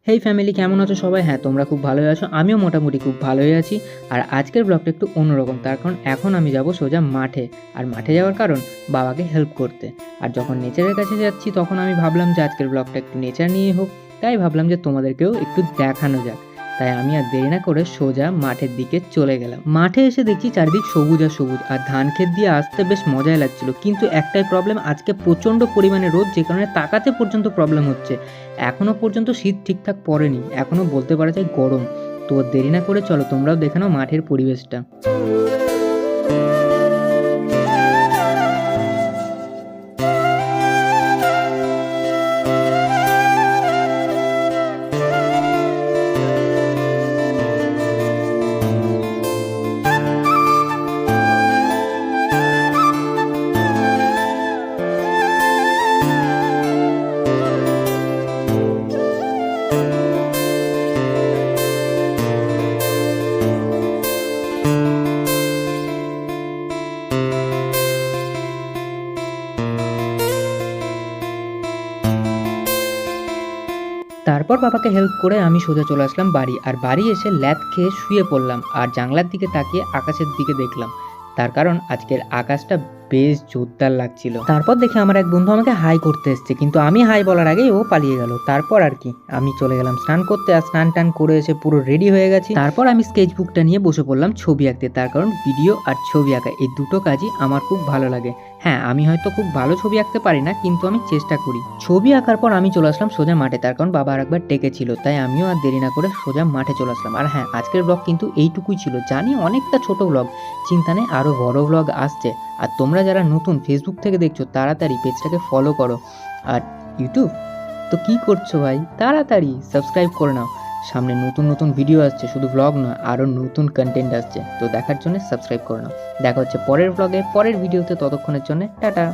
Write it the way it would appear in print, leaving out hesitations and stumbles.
হেই family, কেমন আছো সবাই? হ্যাঁ, তোমরা খুব ভালোই আছো, আমিও মোটামুটি খুব ভালোই আছি। আর আজকের ব্লগটা একটু অন্যরকম, তার কারণ এখন আমি যাব সোজা মাঠে। আর মাঠে যাওয়ার কারণ বাবাকে হেল্প করতে। আর যখন নেচারের কাছে যাচ্ছি তখন আমি ভাবলাম যে আজকের ব্লগটা একটু নেচার নিয়ে হোক, তাই ভাবলাম যে তোমাদেরকেও একটু দেখানো যাক। তাই আমি আর দেরি না করে সোজা মাঠের দিকে চলে গেলাম। মাঠে এসে দেখছি চারিদিক সবুজ আর সবুজ, আর ধান ক্ষেত দিয়ে আসতে বেশ মজাই লাগছিল। কিন্তু একটাই প্রবলেম, আজকে প্রচণ্ড পরিমাণে রোদ, যে কারণে তাকাতে পর্যন্ত প্রবলেম হচ্ছে। এখনো পর্যন্ত শীত ঠিকঠাক পড়েনি, এখনো বলতে পারা যায় গরম। তো দেরি না করে চলো তোমরাও দেখে নাও মাঠের পরিবেশটা। তারপর বাবাকে হেল্প করে আমি সোজা চলে আসলাম বাড়ি। আর বাড়ি এসে ল্যাদ খেয়ে শুয়ে পড়লাম, আর জানলার দিকে তাকিয়ে আকাশের দিকে দেখলাম। তার কারণ আজকের আকাশটা বেশ জোরদার লাগছিল। তারপর দেখে আমার এক বন্ধু আমাকে হাই করতে এসছে, কিন্তু আমি হাই বলার আগেই ও পালিয়ে গেল। তারপর আর কি, আমি চলে গেলাম স্নান করতে। আর স্নান টান করে এসে পুরো রেডি হয়ে গেছি। তারপর আমি স্কেচ বুকটা নিয়ে বসে পড়লাম ছবি আঁকতে, তার কারণ ভিডিও আর ছবি আঁকা এই দুটো কাজই আমার খুব ভালো লাগে। হ্যাঁ, আমি হয়তো খুব ভালো ছবি আঁকতে পারি না, কিন্তু আমি চেষ্টা করি। ছবি আঁকার পর আমি চলে আসলাম সোজা মাঠে, তার কারণ বাবা আরেকবার ডেকেছিল, তাই আমিও আর দেরি না করে সোজা মাঠে চলে আসলাম। আর হ্যাঁ, আজকের ব্লগ কিন্তু এইটুকুই ছিল। জানি অনেকটা ছোট ব্লগ, চিন্তা নেই, আরও বড় ব্লগ আসছে। আর তোমরা যারা নতুন ফেসবুক থেকে দেখছো তাড়াতাড়ি পেজটাকে ফলো করো। আর ইউটিউব তো কি করছো ভাই, তাড়াতাড়ি সাবস্ক্রাইব করে নাও। সামনে নতুন নতুন ভিডিও আসছে, শুধু ব্লগ নয়, আরও নতুন কন্টেন্ট আসছে। তো দেখার জন্য সাবস্ক্রাইব করে নাও। দেখা হচ্ছে পরের ব্লগে, পরের ভিডিওতে। ততক্ষণের জন্য টাটা।